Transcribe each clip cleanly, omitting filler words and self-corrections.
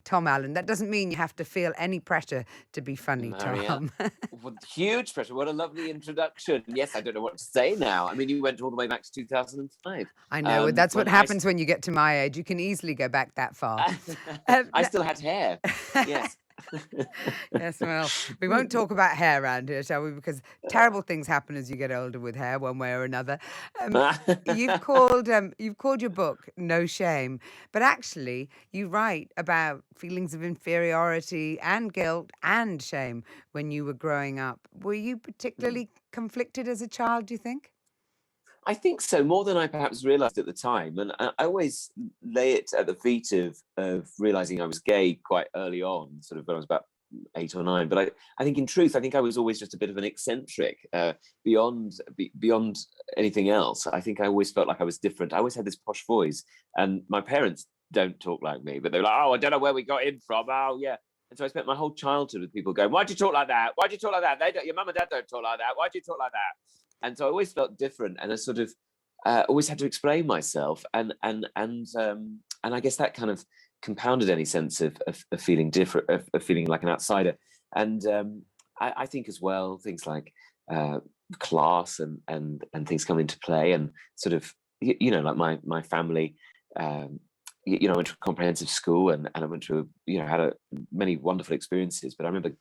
Tom Allen. That doesn't mean you have to feel any pressure to be funny, Mariella, Tom. huge pressure. What a lovely introduction. Yes, I don't know what to say now. I mean, you went all the way back to 2005. I know. That's what When happens when you get to my age. You can easily go back that far. I still had hair. Yes. Yes, well, we won't talk about hair around here, shall we? Because terrible things happen as you get older with hair, one way or another. You've called your book "No Shame," but actually, you write about feelings of inferiority and guilt and shame when you were growing up. Were you particularly conflicted as a child, do you think? I think so, more than I perhaps realised at the time. And I always lay it at the feet of realising I was gay quite early on, sort of when I was about 8 or 9. But I think in truth, I think I was always just a bit of an eccentric beyond anything else. I think I always felt like I was different. I always had this posh voice, and my parents don't talk like me, but they were like, oh, I don't know where we got in from. Oh, yeah. And so I spent my whole childhood with people going, why'd you talk like that? Why'd you talk like that? Your mum and dad don't talk like that. Why'd you talk like that? And so I always felt different, and I sort of always had to explain myself, and I guess that kind of compounded any sense of feeling different, of feeling like an outsider. And I think as well things like class and things come into play, and sort of like my family. I went to a comprehensive school, and I went to had many wonderful experiences. But I remember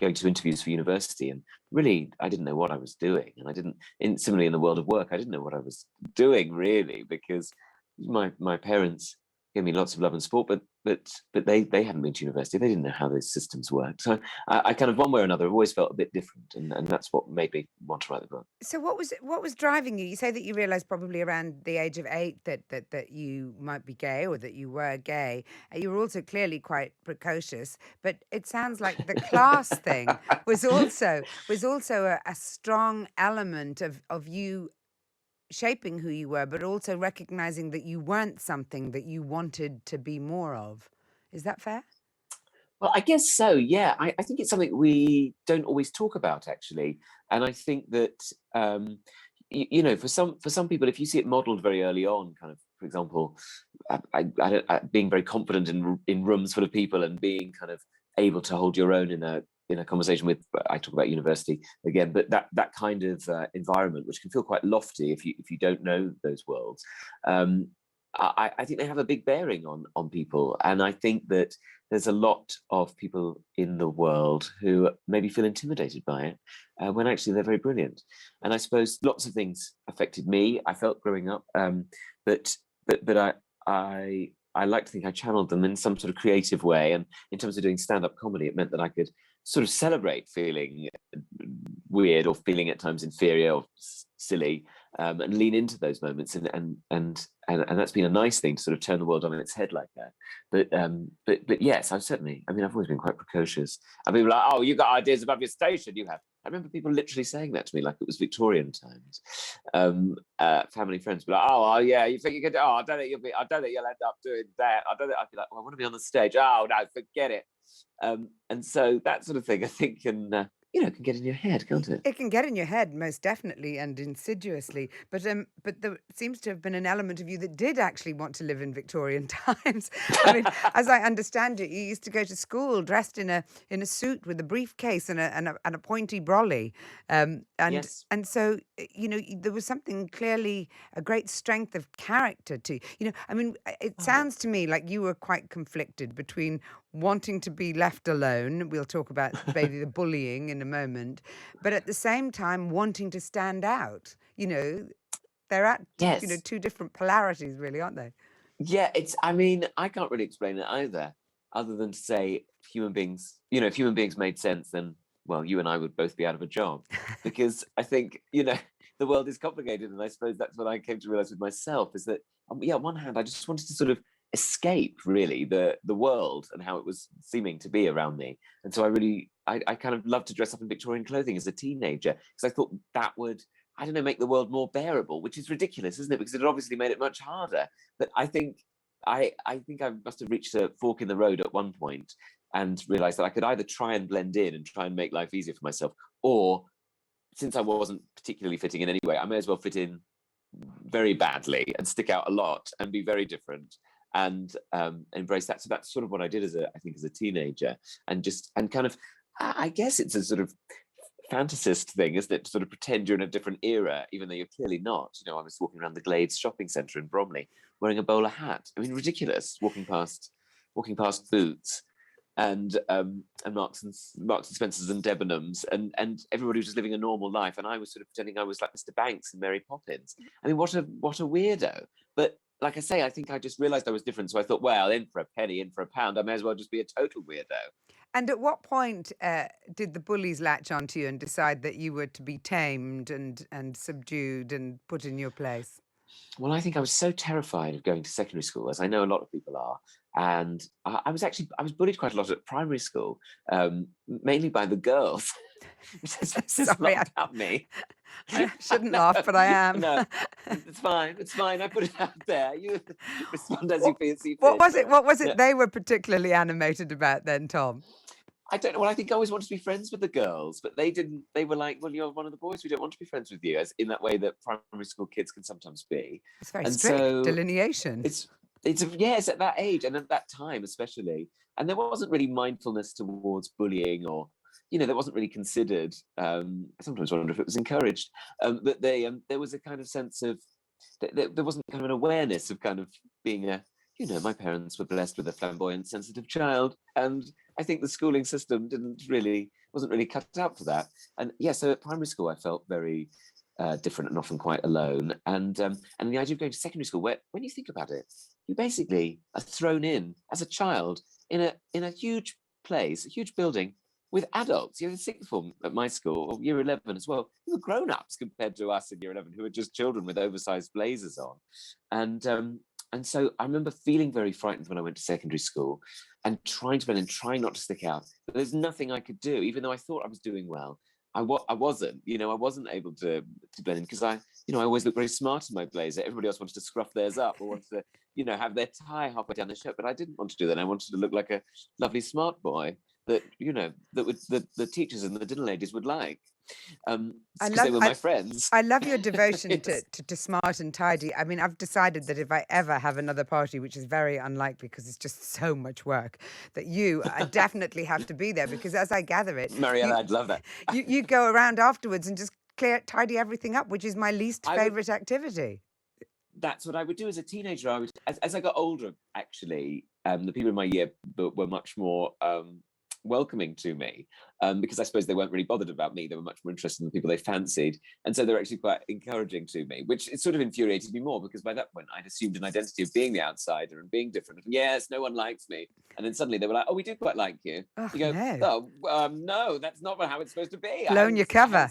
going to interviews for university, and really I didn't know what I was doing, and I didn't. Similarly in the world of work, I didn't know what I was doing really, because my parents gave me lots of love and support, but they hadn't been to university. They didn't know how those systems worked. So I kind of, one way or another, always felt a bit different, and that's what made me want to write the book. So what was driving you? You say that you realized probably around the age of 8 that you might be gay, or that you were gay. You were also clearly quite precocious, but it sounds like the class thing was also a strong element of you shaping who you were, but also recognizing that you weren't something that you wanted to be more of. Is that fair? Well, I guess so. Yeah, I think it's something we don't always talk about, actually, and I think that for some people, if you see it modelled very early on, kind of, for example, being very confident in rooms full of people, and being kind of able to hold your own in a conversation with, I talk about university again, but that kind of environment, which can feel quite lofty if you don't know those worlds. I think they have a big bearing on people, and I think that there's a lot of people in the world who maybe feel intimidated by it, when actually they're very brilliant. And I suppose lots of things affected me, I felt, growing up, but I like to think I channeled them in some sort of creative way. And in terms of doing stand-up comedy, it meant that I could sort of celebrate feeling weird, or feeling at times inferior or silly, and lean into those moments, and that's been a nice thing, to sort of turn the world on its head like that. But yes, I've always been quite precocious. And people are like, oh, you got ideas above your station, you have. I remember people literally saying that to me like it was Victorian times. Family friends be like, oh yeah, you think you could? Oh, I don't think you'll end up doing that. I'd be like, well, I want to be on the stage. Oh no, forget it. And so that sort of thing, I think, can get in your head, can't it? It can get in your head, most definitely, and insidiously. But there seems to have been an element of you that did actually want to live in Victorian times. I mean, as I understand it, you used to go to school dressed in a suit with a briefcase and a pointy brolly, Yes. and so there was something, clearly a great strength of character to you. I mean, it sounds to me like you were quite conflicted between wanting to be left alone. We'll talk about maybe the bullying in a moment, but at the same time wanting to stand out. They're at Yes. two different polarities, really, aren't they? Yeah, I can't really explain it either, other than to say, if human beings made sense, then, well, you and I would both be out of a job, because I think, the world is complicated. And I suppose that's what I came to realize with myself, is that, on one hand, I just wanted to sort of escape, really, the world and how it was seeming to be around me. And so I kind of loved to dress up in Victorian clothing as a teenager, because I thought that would, I don't know, make the world more bearable, which is ridiculous, isn't it? Because it obviously made it much harder. But I think I must have reached a fork in the road at one point, and realized that I could either try and blend in and try and make life easier for myself, or, since I wasn't particularly fitting in anyway, I may as well fit in very badly and stick out a lot and be very different. and embrace that. So that's sort of what I did as a teenager, and kind of, I guess it's a sort of fantasist thing, isn't it, to sort of pretend you're in a different era, even though you're clearly not. I was walking around the Glades shopping centre in Bromley wearing a bowler hat. I mean, ridiculous, walking past Boots and Marks and Spencers and Debenhams, and everybody was just living a normal life, and I was sort of pretending I was like Mr. Banks and Mary Poppins. I mean, what a weirdo. But like I say, I think I just realised I was different, so I thought, well, in for a penny, in for a pound, I may as well just be a total weirdo. And at what point did the bullies latch onto you and decide that you were to be tamed and subdued and put in your place? Well, I think I was so terrified of going to secondary school, as I know a lot of people are. And I was bullied quite a lot at primary school, mainly by the girls. Sorry, not about me. I shouldn't laugh, but I am. No, it's fine. It's fine. I put it out there. You respond as you feel. What was it they were particularly animated about then, Tom? I don't know. Well, I think I always wanted to be friends with the girls, but they didn't. They were like, "Well, you're one of the boys. We don't want to be friends with you," as in that way that primary school kids can sometimes be. It's very strict delineation. It's yes, at that age and at that time especially, and there wasn't really mindfulness towards bullying, or that wasn't really considered. I sometimes wonder if it was encouraged. But there was a kind of sense of there wasn't kind of an awareness of kind of being a. My parents were blessed with a flamboyant, sensitive child, and I think the schooling system wasn't really cut out for that. And yeah, so at primary school, I felt very different and often quite alone. And the idea of going to secondary school, where when you think about it, you basically are thrown in as a child in a huge place, a huge building with adults. In sixth form at my school, or year 11 as well, who were grown-ups compared to us in year 11, who were just children with oversized blazers on. And so I remember feeling very frightened when I went to secondary school and trying to blend in, trying not to stick out. But there's nothing I could do, even though I thought I was doing well. I wasn't, I wasn't able to blend in, because I always looked very smart in my blazer. Everybody else wanted to scruff theirs up or wanted to, have their tie halfway down their shirt, but I didn't want to do that. I wanted to look like a lovely smart boy that, the teachers and the dinner ladies would like. Because they were my friends. I love your devotion Yes. to smart and tidy. I mean, I've decided that if I ever have another party, which is very unlikely because it's just so much work, that I definitely have to be there, because as I gather it, Mariella, I'd love that. you go around afterwards and just tidy everything up, which is my least favorite activity. That's what I would do as a teenager. I would, as I got older, actually, the people in my year were much more welcoming to me, because I suppose they weren't really bothered about me. They were much more interested in the people they fancied, and so they were actually quite encouraging to me, which it sort of infuriated me more, because by that point I'd assumed an identity of being the outsider and being different. Yes, no one likes me, and then suddenly they were like, "Oh, we do quite like you." Oh, you go, no. "Oh, no, that's not how it's supposed to be." Blown your cover.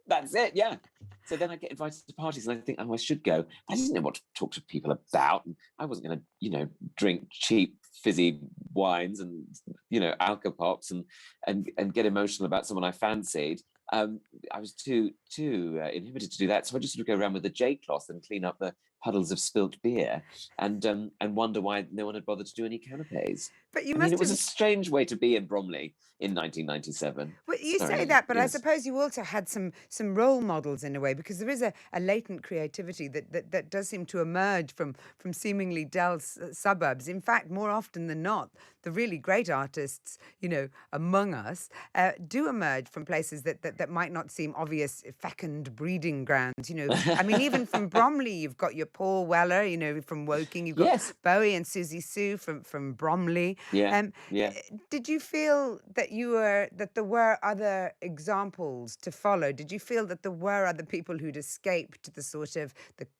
That's it, yeah. So then I get invited to parties and I think, oh, I should go. I didn't know what to talk to people about. And I wasn't going to, drink cheap fizzy wines and, alcopops and get emotional about someone I fancied. I was too inhibited to do that. So I just sort of go around with a J-cloth and clean up the puddles of spilt beer and wonder why no one had bothered to do any canapes. But it was a strange way to be in Bromley in 1997. Well, you say that, but yes. I suppose you also had some role models in a way, because there is a latent creativity that does seem to emerge from seemingly dull suburbs. In fact, more often than not, the really great artists, among us, do emerge from places that might not seem obvious fecund breeding grounds. I mean, even from Bromley, you've got your Paul Weller, from Woking. You've got yes. Bowie and Susie Sue from Bromley. Yeah. Did you feel that there were other examples to follow? Did you feel that there were other people who'd escaped the sort of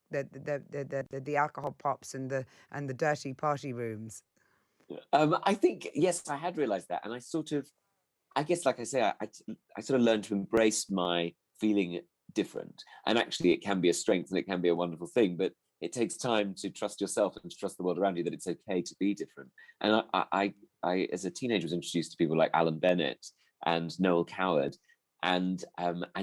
the alcohol pops and the dirty party rooms? I think, yes, I had realised that, and I guess, like I say, I sort of learned to embrace my feeling different, and actually it can be a strength and it can be a wonderful thing, but it takes time to trust yourself and to trust the world around you that it's okay to be different. And I as a teenager, was introduced to people like Alan Bennett and Noël Coward, and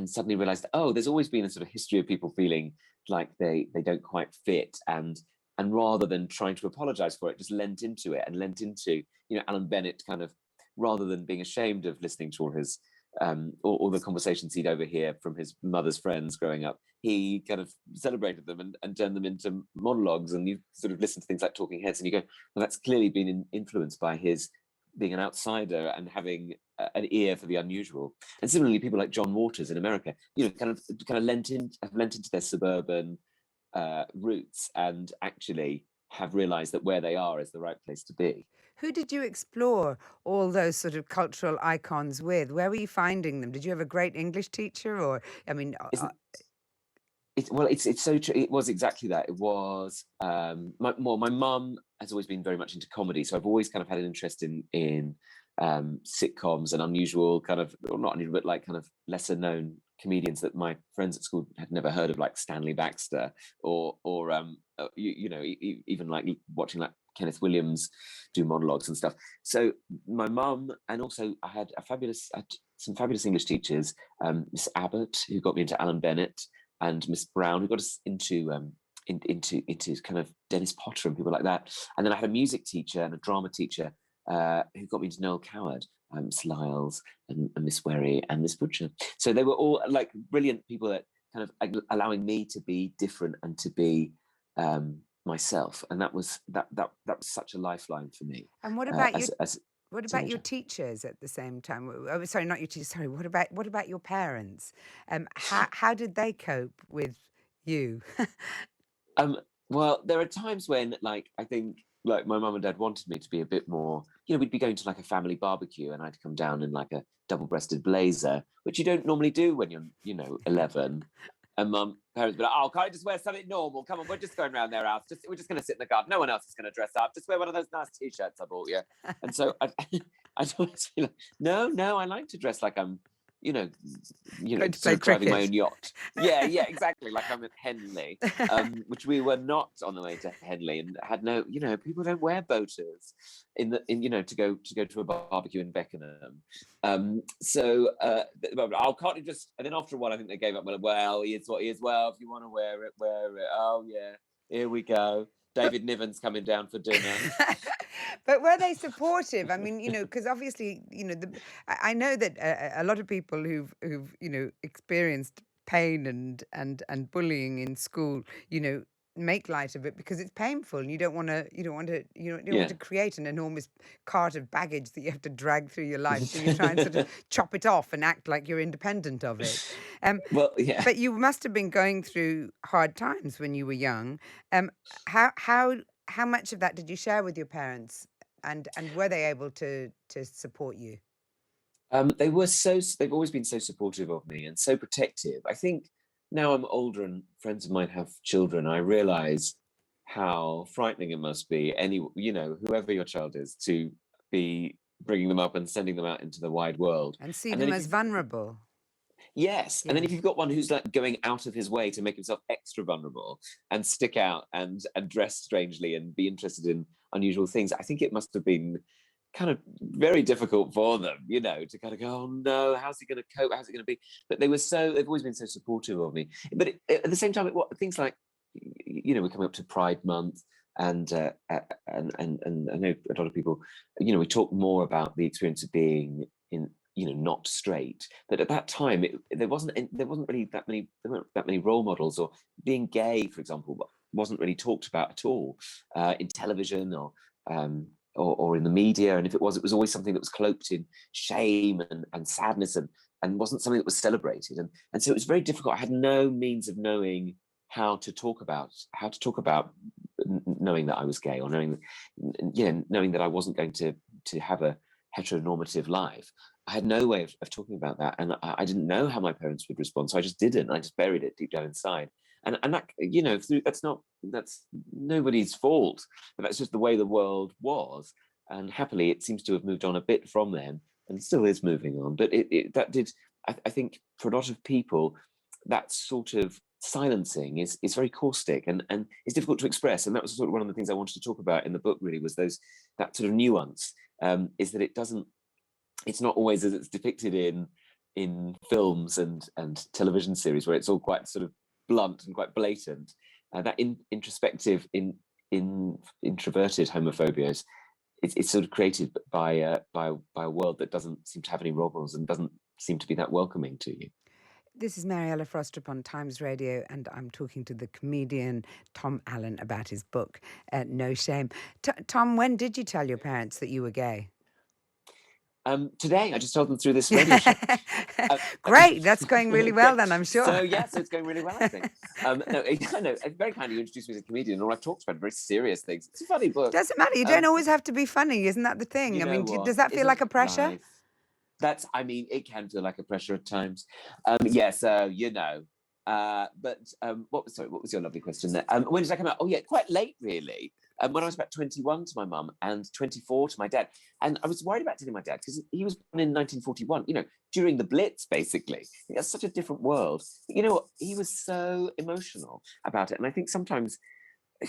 suddenly realised, oh, there's always been a sort of history of people feeling like they don't quite fit, and rather than trying to apologise for it, just lent into it and lent into, Alan Bennett kind of, rather than being ashamed of listening to all his all the conversations he'd overhear from his mother's friends growing up, he kind of celebrated them and turned them into monologues. And you sort of listen to things like Talking Heads, and you go, well, that's clearly been influenced by his being an outsider and having an ear for the unusual. And similarly, people like John Waters in America, kind of have lent into their suburban roots, and actually have realized that where they are is the right place to be. Who did you explore all those sort of cultural icons with? Where were you finding them? Did you have a great English teacher, or I mean, It's so true. It was exactly that. It was my mum has always been very much into comedy, so I've always kind of had an interest in sitcoms and unusual kind of, or not unusual, but like kind of lesser known comedians that my friends at school had never heard of, like Stanley Baxter, or even like watching like Kenneth Williams do monologues and stuff. So my mum, and also I had some fabulous English teachers, Miss Abbott, who got me into Alan Bennett, and Miss Brown, who got us into kind of Dennis Potter and people like that. And then I had a music teacher and a drama teacher who got me into Noël Coward, Miss Lyles and Miss Werry and Miss Butcher. So they were all like brilliant people that kind of allowing me to be different and to be myself. And that was such a lifeline for me. and what about your what about teenager. your teachers at the same time? Oh, sorry, not your teachers. Sorry, what about your parents? How did they cope with you? Well, there are times when, like, I think, like, my mum and dad wanted me to be a bit more, we'd be going to like a family barbecue, and I'd come down in like a double-breasted blazer, which you don't normally do when you're 11. And parents be like, oh, can't you just wear something normal? Come on, we're just going around their house. We're just going to sit in the garden. No one else is going to dress up. Just wear one of those nice T-shirts I bought you. And so I'd always be like, no, I like to dress like I'm, Going to sort play of driving my cricket. own yacht. Yeah, exactly. Like I'm at Henley, which we were not on the way to Henley, and had no, people don't wear boaters to go to a barbecue in Beckenham. Oh, can't you just? And then after a while, I think they gave up. Well, he is what he is. Well, if you want to wear it, wear it. Oh yeah, here we go. David Niven's coming down for dinner. But were they supportive? I mean, because obviously, I know that a lot of people who've experienced pain and bullying in school, make light of it because it's painful, and you don't want to create an enormous cart of baggage that you have to drag through your life. So you try and sort of chop it off and act like you're independent of it. Well, yeah. But you must have been going through hard times when you were young. How much of that did you share with your parents, and were they able to support you? They've always been so supportive of me and so protective. I think now I'm older and friends of mine have children, I realize how frightening it must be, whoever your child is, to be bringing them up and sending them out into the wide world. And see them as vulnerable. Yes. And then if you've got one who's like going out of his way to make himself extra vulnerable and stick out and dress strangely and be interested in unusual things, I think it must have been kind of very difficult for them, to kind of go, oh no, how's he going to cope? How's it going to be? But they've always been so supportive of me. But at the same time, things like, we're coming up to Pride Month, and I know a lot of people, we talk more about the experience of being in, not straight. But at that time, there weren't that many role models, or being gay, for example, wasn't really talked about at all in television or in the media. And if it was always something that was cloaked in shame and sadness and wasn't something that was celebrated. And so it was very difficult. I had no means of knowing how to talk about knowing that I was gay, or knowing that I wasn't going to have a heteronormative life. I had no way of talking about that, and I didn't know how my parents would respond, so I just didn't. I just buried it deep down inside, and that that's nobody's fault. But that's just the way the world was, and happily, it seems to have moved on a bit from then, and still is moving on. But I think for a lot of people, that sort of silencing is very caustic and it's difficult to express. And that was sort of one of the things I wanted to talk about in the book. Really, was that sort of nuance. Is that it's not always as it's depicted in films and television series, where it's all quite sort of blunt and quite blatant. That introspective, introverted homophobia is it's sort of created by a world that doesn't seem to have any role models and doesn't seem to be that welcoming to you. This is Mariella Frostrup on Times Radio, and I'm talking to the comedian Tom Allen about his book, No Shame. Tom, when did you tell your parents that you were gay? Today, I just told them through this radio show. Great, that's going really well then, I'm sure. So yeah, so it's going really well, I think. No, it's very kind of you introduced me as a comedian, or I've talked about very serious things. It's a funny book. Doesn't matter. You don't always have to be funny, isn't that the thing? You I mean, know what? does that feel Isn't like a pressure? life- I mean, it can feel like a pressure at times. Yeah, so you know. But what was your lovely question there? When did I come out? Oh yeah, quite late really. When I was about 21 to my mum and 24 to my dad. And I was worried about telling my dad because he was born in 1941, you know, during the Blitz, basically. It's such a different world. But you know what? He was so emotional about it. And I think sometimes,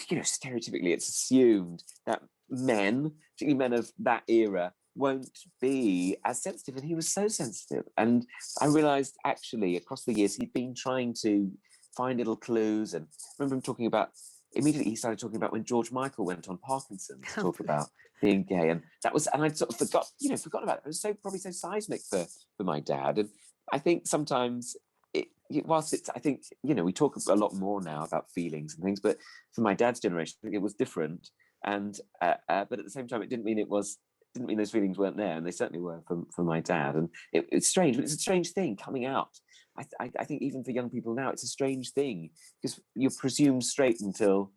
you know, stereotypically it's assumed that men, particularly men of that era, won't be as sensitive, and he was so sensitive. And I realized actually across the years he'd been trying to find little clues. And I remember him talking about, immediately he started talking about when George Michael went on Parkinson's to talk about being gay, and that was, and I'd sort of forgotten about it. It was probably so seismic for my dad. And I think sometimes whilst it's, I think, you know, we talk a lot more now about feelings and things, but for my dad's generation I think it was different. And but at the same time it didn't mean those feelings weren't there, and they certainly were for my dad. And it's strange, but it's a strange thing coming out. I think even for young people now, it's a strange thing because you're presumed straight until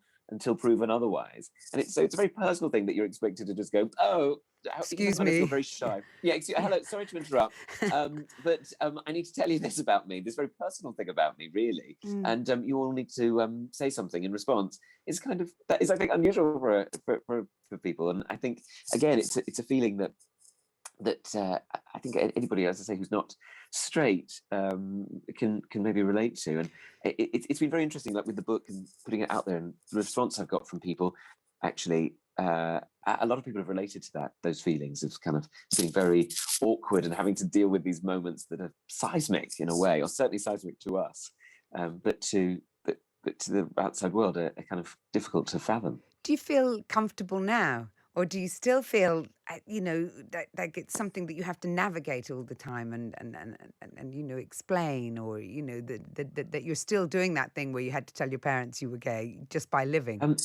proven otherwise, and it's a very personal thing that you're expected to just go, oh, excuse me, me. feel very shy. Yeah, hello, sorry to interrupt, but I need to tell you this about me, this very personal thing about me, really, and you all need to say something in response. It's kind of, that is, I think, unusual for people, and I think again it's a feeling that I think anybody, as I say, who's not straight can maybe relate to. And it's been very interesting, like with the book and putting it out there, and the response I've got from people. Actually, a lot of people have related to those feelings of kind of feeling very awkward and having to deal with these moments that are seismic in a way, or certainly seismic to us, but to the outside world are kind of difficult to fathom. Do you feel comfortable now? Or do you still feel, you know, that it's something that you have to navigate all the time and you know, explain, or, you know, that you're still doing that thing where you had to tell your parents you were gay just by living?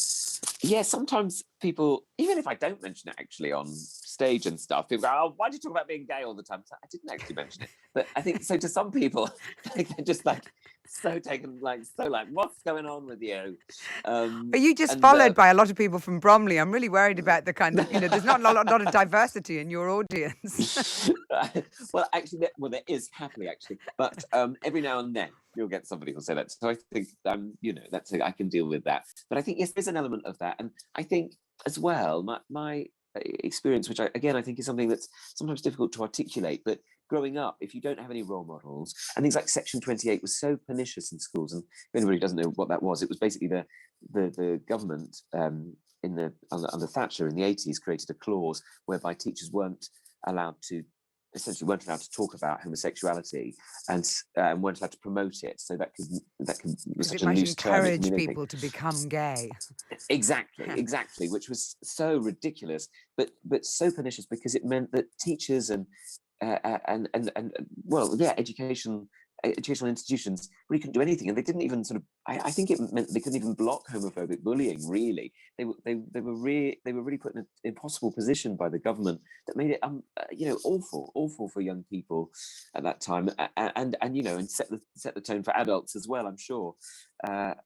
Yeah, sometimes people, even if I don't mention it actually on stage and stuff, people go, oh, why do you talk about being gay all the time? So I didn't actually mention it. But I think, so to some people, they're just like, so taken, like, what's going on with you? Are you just followed by a lot of people from Bromley? I'm really worried about the kind of, you know, there's not a lot of diversity in your audience. Well, actually, there is, happily, actually. But every now and then you'll get somebody who'll say that. So I think, you know, I can deal with that. But I think, yes, there's an element of that. And I think as well, my experience, which I think is something that's sometimes difficult to articulate, but growing up, if you don't have any role models, and things like Section 28 was so pernicious in schools, and if anybody doesn't know what that was, it was basically the government under Thatcher in the 80s created a clause whereby teachers weren't allowed to talk about homosexuality, and weren't allowed to promote it. So that was such a loose term. It might encourage people to become gay. Exactly, which was so ridiculous, but so pernicious, because it meant that teachers and educational institutions really couldn't do anything, and they didn't even sort of. I think it meant they couldn't even block homophobic bullying. Really, they were really put in an impossible position by the government that made it awful for young people at that time, and set the tone for adults as well, I'm sure.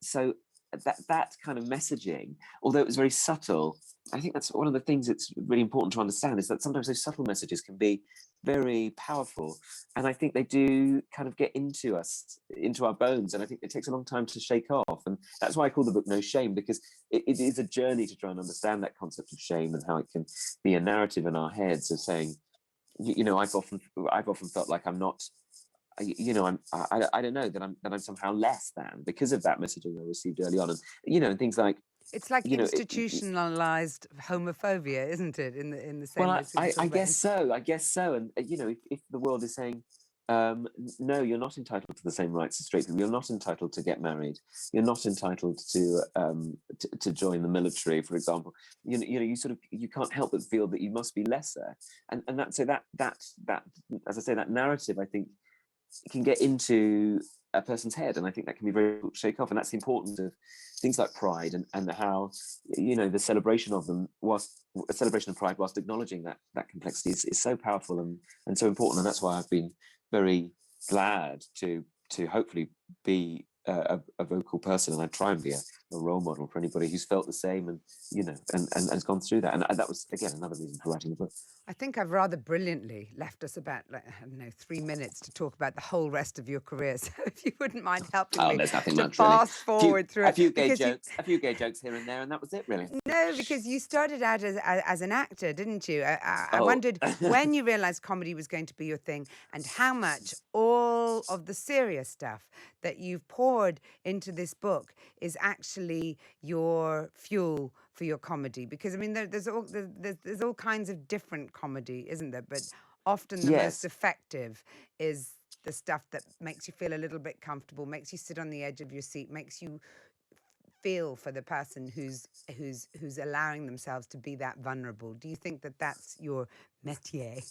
So that kind of messaging, although it was very subtle, I think that's one of the things that's really important to understand, is that sometimes those subtle messages can be very powerful, and I think they do kind of get into us, into our bones, and I think it takes a long time to shake off. And that's why I call the book No Shame, because it is a journey to try and understand that concept of shame, and how it can be a narrative in our heads of saying, I've often felt like I'm not, I don't know, that I'm somehow less than because of that messaging I received early on, and things like, it's like institutionalized homophobia, isn't it? In the same way. Well, I guess so. And if the world is saying, No, you're not entitled to the same rights as straight people. You're not entitled to get married. You're not entitled to join the military, for example. You sort of, you can't help but feel that you must be lesser, and that as I say, that narrative, I think, can get into a person's head, and I think that can be very difficult to shake off. And that's the importance of things like pride, and how, the celebration of them, whilst a celebration of pride, whilst acknowledging that complexity, is so powerful and so important. And that's why I've been very glad to hopefully be a vocal person, and I try and be a role model for anybody who's felt the same, and and has gone through that. And that was, again, another reason for writing the book. I think I've rather brilliantly left us about, I don't know, 3 minutes to talk about the whole rest of your career. So if you wouldn't mind helping me There's nothing to much, really. fast forward through A few it. gay Because jokes, a few gay jokes here and there, and that was it, really. no, because you started out as an actor, didn't you? I Oh. wondered when you realized comedy was going to be your thing, and how much all of the serious stuff that you've poured into this book is actually your fuel for your comedy. Because I mean, there's all kinds of different comedy, isn't there? But often the most Yes. effective is the stuff that makes you feel a little bit comfortable, makes you sit on the edge of your seat, makes you feel for the person who's allowing themselves to be that vulnerable. Do you think that that's your métier?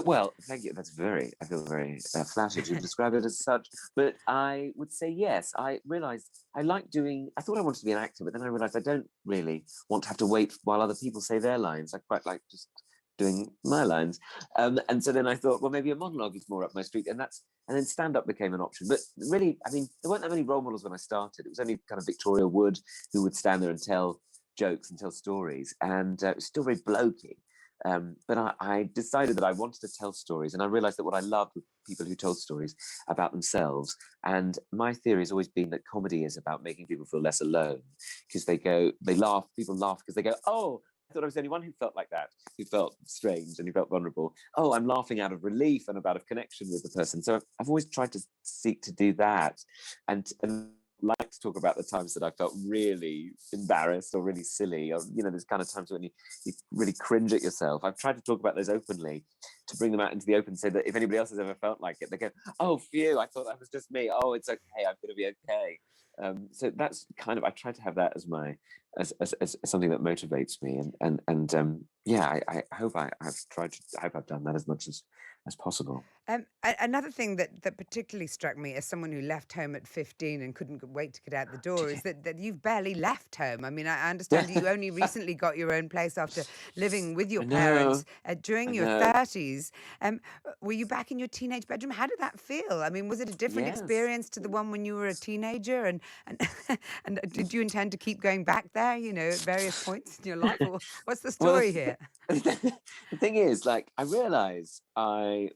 Well, thank you. I feel very flattered to describe it as such. But I would say yes. I realized I thought I wanted to be an actor, but then I realized I don't really want to have to wait while other people say their lines. I quite like just doing my lines. And so then I thought, well, maybe a monologue is more up my street. And then stand-up became an option. But really, I mean, there weren't that many role models when I started. It was only kind of Victoria Wood who would stand there and tell jokes and tell stories. And it was still very blokey. But I decided that I wanted to tell stories, and I realized that what I loved were people who told stories about themselves. And my theory has always been that comedy is about making people feel less alone, because they laugh, people laugh because they go, oh, I thought I was the only one who felt like that, who felt strange and who felt vulnerable. Oh, I'm laughing out of relief and out of connection with the person. So I've always tried to seek to do that, and like to talk about the times that I felt really embarrassed or really silly, or there's kind of times when you really cringe at yourself. I've tried to talk about those openly, to bring them out into the open, so that if anybody else has ever felt like it, they go, oh, phew, I thought that was just me. Oh, it's okay, I'm going to be okay. So that's kind of, I try to have that as my as something that motivates me, and yeah, I hope I hope I've done that as much as possible. Another thing that particularly struck me as someone who left home at 15 and couldn't wait to get out the door is that you've barely left home. I mean, I understand you only recently got your own place after living with your I parents during I your know. 30s. Were you back in your teenage bedroom? How did that feel? I mean, was it a different Yes. experience to the one when you were a teenager? And and did you intend to keep going back there, at various points in your life? Or what's the Well, story here? the thing is, like, I realized I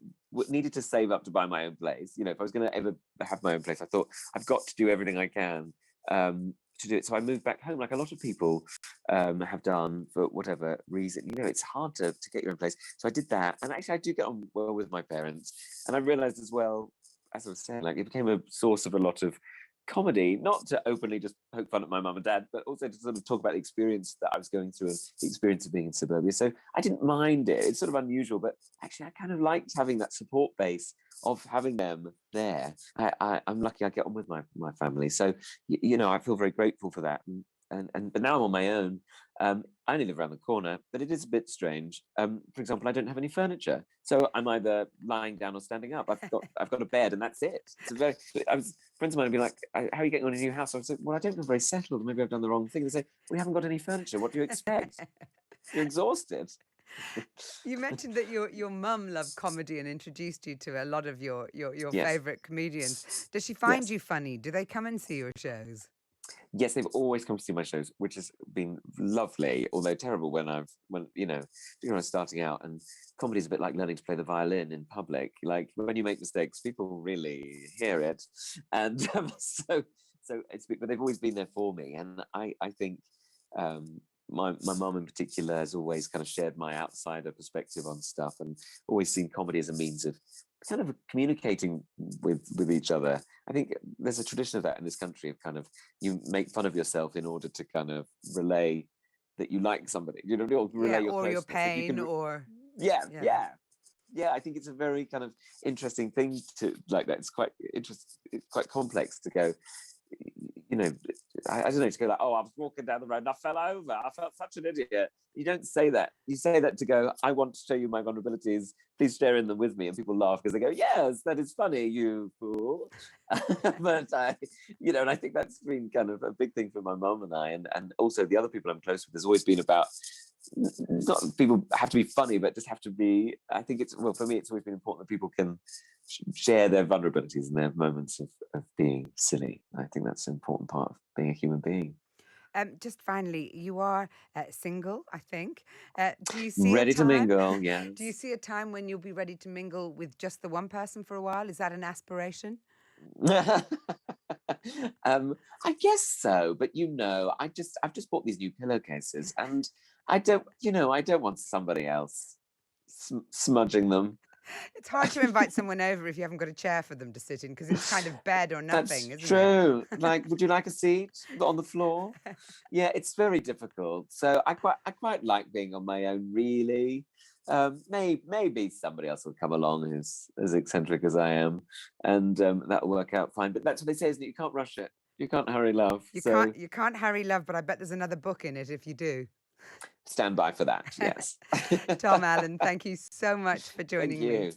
needed to save up to buy my own place. If I was going to ever have my own place, I thought I've got to do everything I can to do it. So I moved back home, like a lot of people have done for whatever reason. It's hard to get your own place. So I did that, and actually, I do get on well with my parents. And I realized as well, as I was saying, like, it became a source of a lot of comedy, not to openly just poke fun at my mum and dad, but also to sort of talk about the experience that I was going through and the experience of being in suburbia. So I didn't mind it. It's sort of unusual, but actually I kind of liked having that support base of having them there. I'm lucky I get on with my family. So, I feel very grateful for that. But now I'm on my own. I only live around the corner, but it is a bit strange. For example, I don't have any furniture, so I'm either lying down or standing up. I've got a bed, and that's it. Friends of mine would be like, "How are you getting on in a new house?" I was like, "Well, I don't feel very settled. Maybe I've done the wrong thing." They say, "We haven't got any furniture. What do you expect? You're exhausted." You mentioned that your mum loved comedy and introduced you to a lot of your Yes. favorite comedians. Does she find Yes. you funny? Do they come and see your shows? Yes, they've always come to see my shows, which has been lovely, although terrible when I was starting out. And comedy is a bit like learning to play the violin in public. Like, when you make mistakes, people really hear it, and but they've always been there for me. And I think my mum in particular has always kind of shared my outsider perspective on stuff, and always seen comedy as a means of kind of communicating with each other. I think there's a tradition of that in this country, of kind of, you make fun of yourself in order to kind of relay that you like somebody, or relay your Or your closeness. If you pain, can, or yeah, yeah. yeah. yeah, I think it's a very kind of interesting thing to like that. It's quite interesting, it's quite complex to go, you know, I don't know, to go like, oh, I was walking down the road and I fell over. I felt such an idiot. You don't say that. You say that to go, I want to show you my vulnerabilities. Please share in them with me. And people laugh because they go, yes, that is funny, you fool. But and I think that's been kind of a big thing for my mum and I, and also the other people I'm close with. Has always been about, it's not that people have to be funny, but just have to be, I think it's, well, for me, it's always been important that people can share their vulnerabilities and their moments of being silly. I think that's an important part of being a human being. Just finally, you are single, I think. Do you see a Ready to time? mingle, Do you yes. see a time when you'll be ready to mingle with just the one person for a while? Is that an aspiration? I guess so, but I've just bought these new pillowcases, and I don't want somebody else smudging them. It's hard to invite someone over if you haven't got a chair for them to sit in because it's kind of bed or That's nothing, isn't it? true. Like, would you like a seat on the floor? Yeah, it's very difficult. So I quite like being on my own, really. Maybe somebody else will come along who's as eccentric as I am, and that'll work out fine. But that's what they say, isn't it? You can't rush it. You can't hurry love. You So can't hurry love, but I bet there's another book in it if you do. stand by for that. Yes. Tom Allen, thank you so much for Thank joining me. you.